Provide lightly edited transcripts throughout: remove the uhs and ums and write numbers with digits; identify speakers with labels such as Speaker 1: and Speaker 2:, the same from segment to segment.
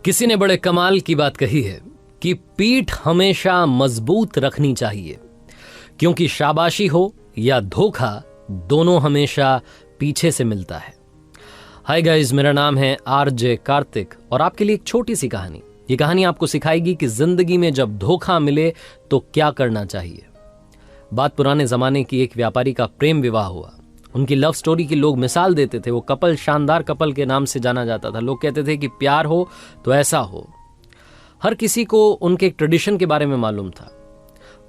Speaker 1: किसी ने बड़े कमाल की बात कही है कि पीठ हमेशा मजबूत रखनी चाहिए, क्योंकि शाबाशी हो या धोखा दोनों हमेशा पीछे से मिलता है। हाय गाइस, मेरा नाम है आरजे कार्तिक और आपके लिए एक छोटी सी कहानी। ये कहानी आपको सिखाएगी कि जिंदगी में जब धोखा मिले तो क्या करना चाहिए। बात पुराने जमाने की एक व्यापारी का प्रेम विवाह हुआ। उनकी लव स्टोरी की लोग मिसाल देते थे। वो कपल शानदार कपल के नाम से जाना जाता था। लोग कहते थे कि प्यार हो तो ऐसा हो। हर किसी को उनके एक ट्रेडिशन के बारे में मालूम था।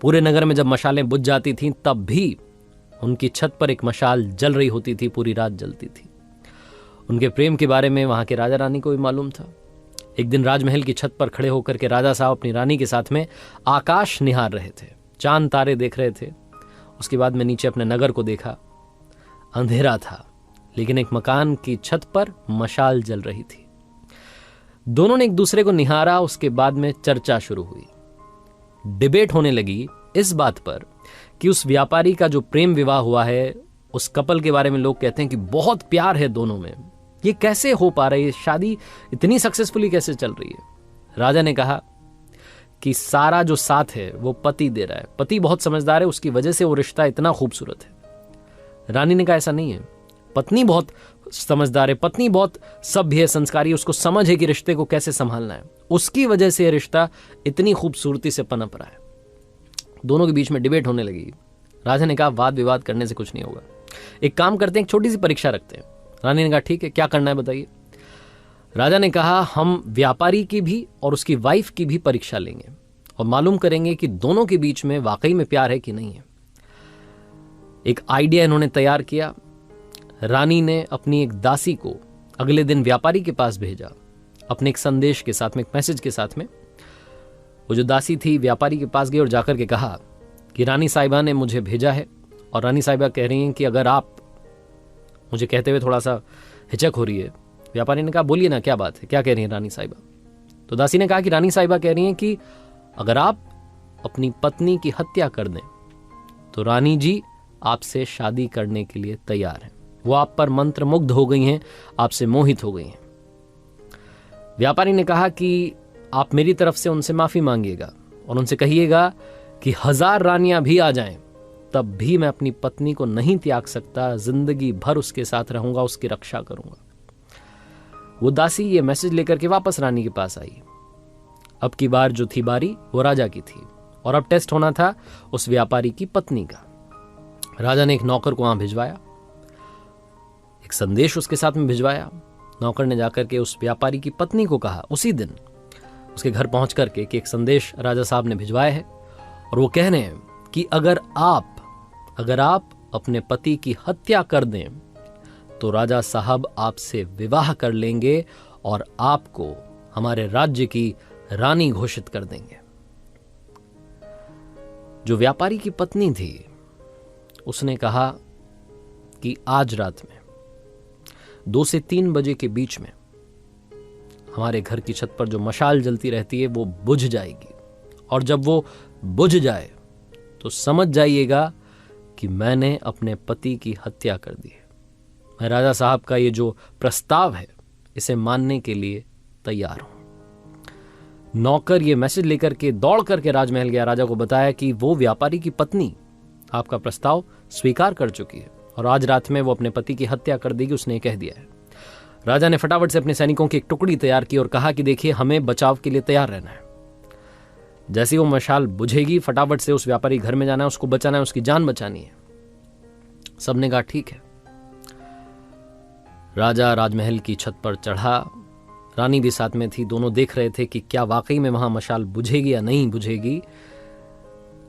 Speaker 1: पूरे नगर में जब मशालें बुझ जाती थीं तब भी उनकी छत पर एक मशाल जल रही होती थी, पूरी रात जलती थी। उनके प्रेम के बारे में वहां के राजा रानी को भी मालूम था। एक दिन राजमहल की छत पर खड़े होकर के राजा साहब अपनी रानी के साथ में आकाश निहार रहे थे, चांद तारे देख रहे थे। उसके बाद में नीचे अपने नगर को देखा। अंधेरा था, लेकिन एक मकान की छत पर मशाल जल रही थी। दोनों ने एक दूसरे को निहारा। उसके बाद में चर्चा शुरू हुई। डिबेट होने लगी इस बात पर कि उस व्यापारी का जो प्रेम विवाह हुआ है, उस कपल के बारे में लोग कहते हैं कि बहुत प्यार है दोनों में। ये कैसे हो पा रही है? शादी इतनी सक्सेसफुली कैसे चल रही है? राजा ने कहा कि सारा जो साथ है वो पति दे रहा है। पति बहुत समझदार है, उसकी वजह से वो रिश्ता इतना खूबसूरत है। रानी ने कहा ऐसा नहीं है, पत्नी बहुत समझदार है, पत्नी बहुत सभ्य है, संस्कारी है, उसको समझ है कि रिश्ते को कैसे संभालना है, उसकी वजह से रिश्ता इतनी खूबसूरती से पनप रहा है। दोनों के बीच में डिबेट होने लगी। राजा ने कहा वाद विवाद करने से कुछ नहीं होगा, एक काम करते हैं, एक छोटी सी परीक्षा रखते हैं। रानी ने कहा ठीक है, क्या करना है बताइए। राजा ने कहा हम व्यापारी की भी और उसकी वाइफ की भी परीक्षा लेंगे और मालूम करेंगे कि दोनों के बीच में वाकई में प्यार है कि नहीं है। एक आइडिया इन्होंने तैयार किया। रानी ने अपनी एक दासी को अगले दिन व्यापारी के पास भेजा, अपने एक संदेश के साथ में, एक मैसेज के साथ में। वो जो दासी थी व्यापारी के पास गई और जाकर के कहा कि रानी साहिबा ने मुझे भेजा है और रानी साहिबा कह रही हैं कि अगर आप, मुझे कहते हुए थोड़ा सा हिचक हो रही है। व्यापारी ने कहा बोलिए ना, क्या बात है, क्या कह रही हैं रानी साहिबा? तो दासी ने कहा कि रानी साहिबा कह रही हैं कि अगर आप अपनी पत्नी की हत्या कर दें तो रानी जी आपसे शादी करने के लिए तैयार हैं। वो आप पर मंत्र मुग्ध हो गई हैं, आपसे मोहित हो गई हैं। व्यापारी ने कहा कि आप मेरी तरफ से उनसे माफी मांगिएगा और उनसे कहिएगा कि 1000 रानियां भी आ जाएं तब भी मैं अपनी पत्नी को नहीं त्याग सकता, जिंदगी भर उसके साथ रहूंगा, उसकी रक्षा करूंगा। वो दासी ये मैसेज लेकर के वापस रानी के पास आई। अब की बार जो थी बारी वो राजा की थी और अब टेस्ट होना था उस व्यापारी की पत्नी का। राजा ने एक नौकर को वहां भिजवाया, एक संदेश उसके साथ में भिजवाया। नौकर ने जाकर के उस व्यापारी की पत्नी को कहा उसी दिन उसके घर पहुंच करके कि एक संदेश राजा साहब ने भिजवाया है और वो कह रहे हैं कि अगर आप अपने पति की हत्या कर दें तो राजा साहब आपसे विवाह कर लेंगे और आपको हमारे राज्य की रानी घोषित कर देंगे। जो व्यापारी की पत्नी थी उसने कहा कि आज रात में 2 से 3 बजे के बीच में हमारे घर की छत पर जो मशाल जलती रहती है वो बुझ जाएगी और जब वो बुझ जाए तो समझ जाइएगा कि मैंने अपने पति की हत्या कर दी है। मैं राजा साहब का ये जो प्रस्ताव है इसे मानने के लिए तैयार हूं। नौकर ये मैसेज लेकर के दौड़ करके राजमहल गया, राजा को बताया कि वो व्यापारी की पत्नी आपका प्रस्ताव स्वीकार कर चुकी है और आज रात में वो अपने पति की हत्या कर देगी, उसने कह दिया है। राजा ने फटाफट से अपने सैनिकों की एक टुकड़ी तैयार की और कहा कि देखिए हमें बचाव के लिए तैयार रहना है। जैसे वो मशाल बुझेगी फटाफट से उस व्यापारी घर में जाना है, उसको बचाना है, उसकी जान बचानी है। सबने कहा ठीक है। राजा राजमहल की छत पर चढ़ा, रानी भी साथ में थी। दोनों देख रहे थे कि क्या वाकई में वहां मशाल बुझेगी या नहीं बुझेगी।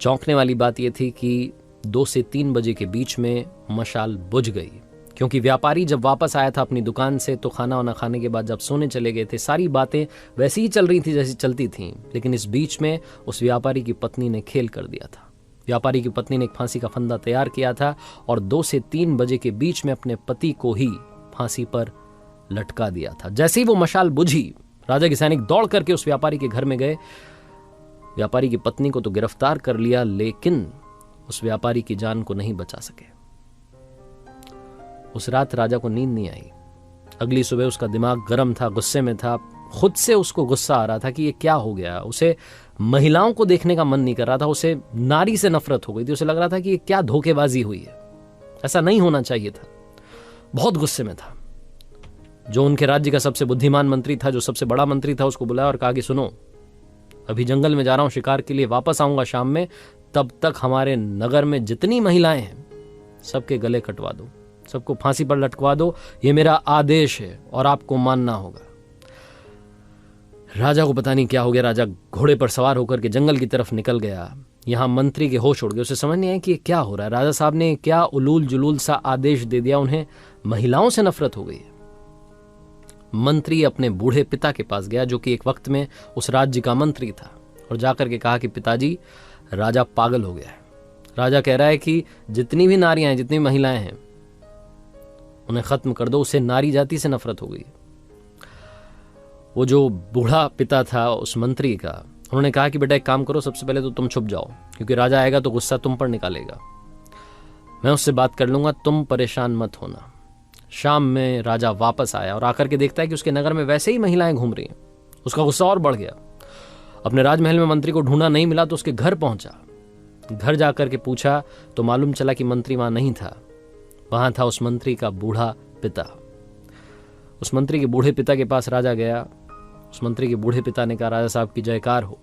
Speaker 1: चौंकने वाली बात यह थी कि 2 से 3 बजे के बीच में मशाल बुझ गई, क्योंकि व्यापारी जब वापस आया था अपनी दुकान से तो खाना वाना खाने के बाद जब सोने चले गए थे, सारी बातें वैसी ही चल रही थी जैसी चलती थीं। लेकिन इस बीच में उस व्यापारी की पत्नी ने खेल कर दिया था। व्यापारी की पत्नी ने एक फांसी का फंदा तैयार किया था और 2 से 3 बजे के बीच में अपने पति को ही फांसी पर लटका दिया था। जैसे ही वो मशाल बुझी, राजा के सैनिक दौड़ करके उस व्यापारी के घर में गए। व्यापारी की पत्नी को तो गिरफ्तार कर लिया, लेकिन उस व्यापारी की जान को नहीं बचा सके। उस रात राजा को नींद नहीं आई। अगली सुबह उसका दिमाग गर्म था, गुस्से में था, खुद से उसको गुस्सा आ रहा था कि ये क्या हो गया। उसे महिलाओं को देखने का मन नहीं कर रहा था, उसे नारी से नफरत हो गई थी। उसे लग रहा था कि ये क्या धोखेबाजी हुई है, ऐसा नहीं होना चाहिए था। बहुत गुस्से में था। जो उनके राज्य का सबसे बुद्धिमान मंत्री था, जो सबसे बड़ा मंत्री था, उसको बुलाया और कहा कि सुनो, अभी जंगल में जा रहा हूं शिकार के लिए, वापस आऊंगा शाम में, तब तक हमारे नगर में जितनी महिलाएं हैं सबके गले कटवा दो, सबको फांसी पर लटकवा दो, ये मेरा आदेश है और आपको मानना होगा। राजा को पता नहीं क्या हो गया। राजा घोड़े पर सवार होकर के जंगल की तरफ निकल गया। यहां मंत्री के होश उड़ गए। उसे समझ नहीं आया कि ये क्या हो रहा है। राजा साहब ने क्या उलूल जुलूल सा आदेश दे दिया, उन्हें महिलाओं से नफरत हो गई है। मंत्री अपने बूढ़े पिता के पास गया, जो कि एक वक्त में उस राज्य का मंत्री था, और जाकर के कहा कि पिताजी, राजा पागल हो गया है। राजा कह रहा है कि जितनी भी नारियां हैं, जितनी महिलाएं हैं, उन्हें खत्म कर दो। उसे नारी जाति से नफरत हो गई। वो जो बूढ़ा पिता था उस मंत्री का, उन्होंने कहा कि बेटा एक काम करो, सबसे पहले तो तुम छुप जाओ, क्योंकि राजा आएगा तो गुस्सा तुम पर निकालेगा। मैं उससे बात कर लूंगा, तुम परेशान मत होना। शाम में राजा वापस आया और आकर के देखता है कि उसके नगर में वैसे ही महिलाएं घूम रही हैं। उसका गुस्सा और बढ़ गया। अपने राजमहल में मंत्री को ढूंढा, नहीं मिला तो उसके घर पहुंचा। घर जाकर के पूछा तो मालूम चला कि मंत्री वहां नहीं था। वहां था उस मंत्री का बूढ़ा पिता। उस मंत्री के बूढ़े पिता के पास राजा गया। उस मंत्री के बूढ़े पिता ने कहा, राजा साहब की जयकार हो।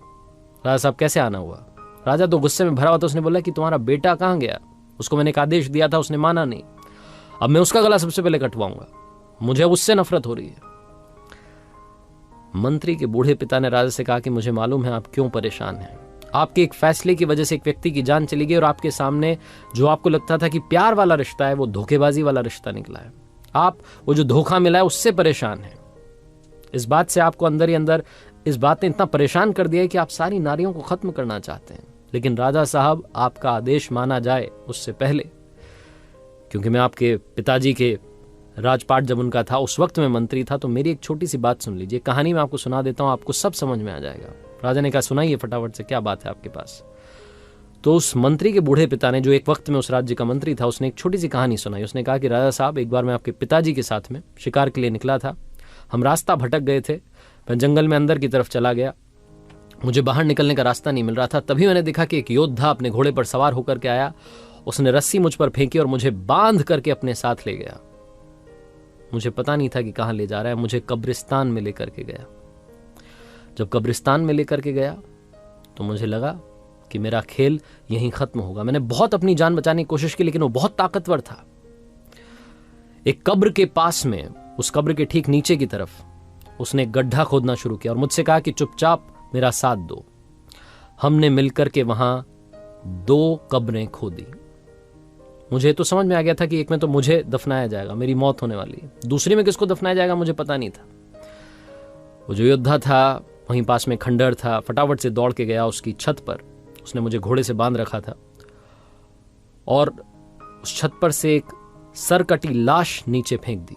Speaker 1: राजा साहब कैसे आना हुआ? राजा तो गुस्से में भरा हुआ था। उसने बोला कि तुम्हारा बेटा कहां गया? उसको मैंने एक आदेश दिया था, उसने माना नहीं। अब मैं उसका गला सबसे पहले कटवाऊंगा, मुझे उससे नफरत हो रही है। मंत्री के बूढ़े पिता ने राजा से कहा कि मुझे मालूम है आप क्यों परेशान हैं। आपके एक फैसले की वजह से एक व्यक्ति की जान चली गई, और आपके सामने जो आपको लगता था कि प्यार वाला रिश्ता है, वो धोखेबाजी वाला रिश्ता निकला है। आप वो जो धोखा मिला है उससे परेशान हैं। इस बात से आपको अंदर ही अंदर इस बात ने इतना परेशान कर दिया है कि आप सारी नारियों को खत्म करना चाहते हैं। लेकिन राजा साहब, आपका आदेश माना जाए उससे पहले, क्योंकि मैं आपके पिताजी के राजपाट जब उनका था उस वक्त मैं मंत्री था, तो मेरी एक छोटी सी बात सुन लीजिए। कहानी मैं आपको सुना देता हूं, आपको सब समझ में आ जाएगा। राजा ने कहा, सुनाइए फटाफट से, क्या बात है आपके पास। तो उस मंत्री के बूढ़े पिता ने, जो एक वक्त में उस राज्य का मंत्री था, उसने एक छोटी सी कहानी सुनाई। उसने कहा कि राजा साहब, एक बार मैं आपके पिताजी के साथ में शिकार के लिए निकला था। हम रास्ता भटक गए थे। मैं जंगल में अंदर की तरफ चला गया, मुझे बाहर निकलने का रास्ता नहीं मिल रहा था। तभी मैंने देखा कि एक योद्धा अपने घोड़े पर सवार होकर के आया। उसने रस्सी मुझ पर फेंकी और मुझे बांध करके अपने साथ ले गया। मुझे पता नहीं था कि कहां ले जा रहा है। मुझे कब्रिस्तान में लेकर के गया। जब कब्रिस्तान में लेकर के गया तो मुझे लगा कि मेरा खेल यहीं खत्म होगा। मैंने बहुत अपनी जान बचाने की कोशिश की, लेकिन वो बहुत ताकतवर था। एक कब्र के पास में, उस कब्र के ठीक नीचे की तरफ, उसने गड्ढा खोदना शुरू किया और मुझसे कहा कि चुपचाप मेरा साथ दो। हमने मिलकर के वहां 2 कब्रें खोदी। मुझे तो समझ में आ गया था कि एक में तो मुझे दफनाया जाएगा, मेरी मौत होने वाली है। दूसरी में किसको दफनाया जाएगा मुझे पता नहीं था। वो जो योद्धा था, वहीं पास में खंडर था, फटाफट से दौड़ के गया उसकी छत पर। उसने मुझे घोड़े से बांध रखा था और उस छत पर से एक सरकटी लाश नीचे फेंक दी।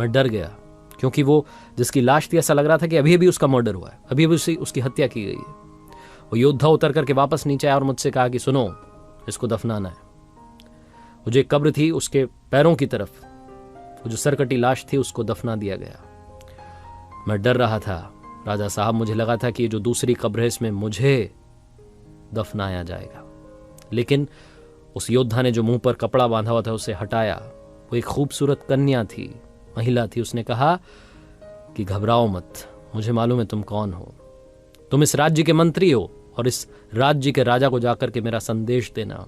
Speaker 1: मैं डर गया, क्योंकि वो जिसकी लाश थी, ऐसा लग रहा था कि अभी अभी उसका मर्डर हुआ है, अभी अभी उसकी हत्या की गई है। वो योद्धा उतर करके वापस नीचे आया और मुझसे कहा कि सुनो, इसको दफनाना है। वो जो एक कब्र थी, उसके पैरों की तरफ वो जो सरकटी लाश थी, उसको दफना दिया गया। मैं डर रहा था राजा साहब। मुझे लगा था कि ये जो दूसरी कब्र है, इसमें मुझे दफनाया जाएगा। लेकिन उस योद्धा ने जो मुंह पर कपड़ा बांधा हुआ था उसे हटाया। वो एक खूबसूरत कन्या थी, महिला थी। उसने कहा कि घबराओ मत, मुझे मालूम है तुम कौन हो। तुम इस राज्य के मंत्री हो और इस राज्य के राजा को जाकर के मेरा संदेश देना।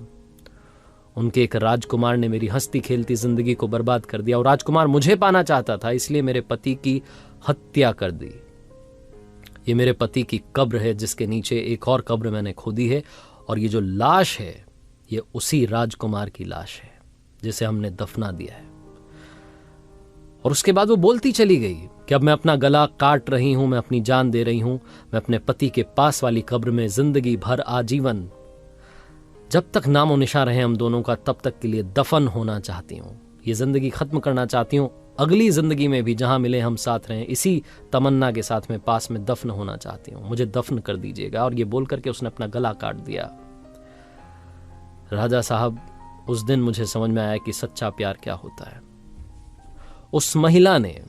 Speaker 1: उनके एक राजकुमार ने मेरी हंसती खेलती जिंदगी को बर्बाद कर दिया, और राजकुमार मुझे पाना चाहता था, इसलिए मेरे पति की हत्या कर दी। ये मेरे पति की कब्र है, जिसके नीचे एक और कब्र मैंने खोदी है, और ये जो लाश है, ये उसी राजकुमार की लाश है जिसे हमने दफना दिया है। और उसके बाद वो बोलती चली गई कि अब मैं अपना गला काट रही हूं, मैं अपनी जान दे रही हूं, मैं अपने पति के पास वाली कब्र में जिंदगी भर आजीवन, जब तक नामो निशा रहे हम दोनों का, तब तक के लिए दफन होना चाहती हूं। ये जिंदगी खत्म करना चाहती हूं। अगली जिंदगी में भी जहां मिले हम साथ रहें, इसी तमन्ना के साथ में पास में दफन होना चाहती हूं। मुझे दफन कर दीजिएगा। और ये बोल करके उसने अपना गला काट दिया। राजा साहब, उस दिन मुझे समझ में आया कि सच्चा प्यार क्या होता है। उस महिला ने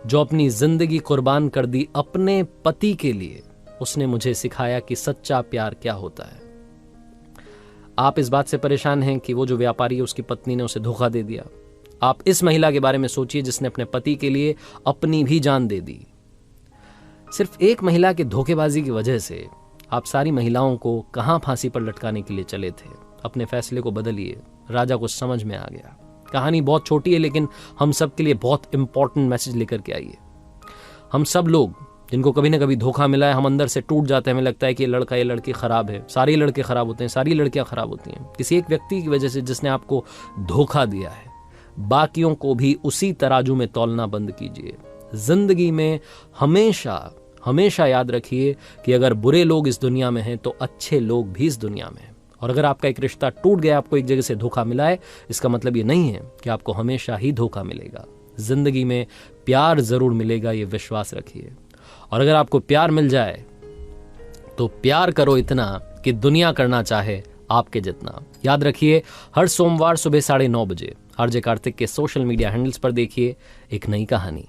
Speaker 1: जो अपनी जिंदगी कुर्बान कर दी अपने पति के लिए, उसने मुझे सिखाया कि सच्चा प्यार क्या होता है। आप इस बात से परेशान हैं कि वो जो व्यापारी है उसकी पत्नी ने उसे धोखा दे दिया। आप इस महिला के बारे में सोचिए जिसने अपने पति के लिए अपनी भी जान दे दी। सिर्फ एक महिला की धोखेबाजी की वजह से आप सारी महिलाओं को कहां फांसी पर लटकाने के लिए चले थे। अपने फैसले को बदलिए। राजा को समझ में आ गया। कहानी बहुत छोटी है लेकिन हम सब के लिए बहुत इंपॉर्टेंट मैसेज लेकर के आई है। हम सब लोग जिनको कभी ना कभी धोखा मिला है, हम अंदर से टूट जाते हैं। हमें लगता है कि ये लड़का ये लड़की खराब है। सारे लड़के खराब होते हैं, सारी लड़कियां खराब होती हैं। किसी एक व्यक्ति की वजह से जिसने आपको धोखा दिया है, बाकियों को भी उसी तराजू में तौलना बंद कीजिए। जिंदगी में हमेशा हमेशा याद रखिए कि अगर बुरे लोग इस दुनिया में हैं तो अच्छे लोग भी इस दुनिया में हैं। और अगर आपका एक रिश्ता टूट गया, आपको एक जगह से धोखा मिला है, इसका मतलब ये नहीं है कि आपको हमेशा ही धोखा मिलेगा। जिंदगी में प्यार जरूर मिलेगा, ये विश्वास रखिए। और अगर आपको प्यार मिल जाए तो प्यार करो इतना कि दुनिया करना चाहे आपके जितना। याद रखिए, हर सोमवार सुबह 9:30 बजे आरजे कार्तिक के सोशल मीडिया हैंडल्स पर देखिए एक नई कहानी।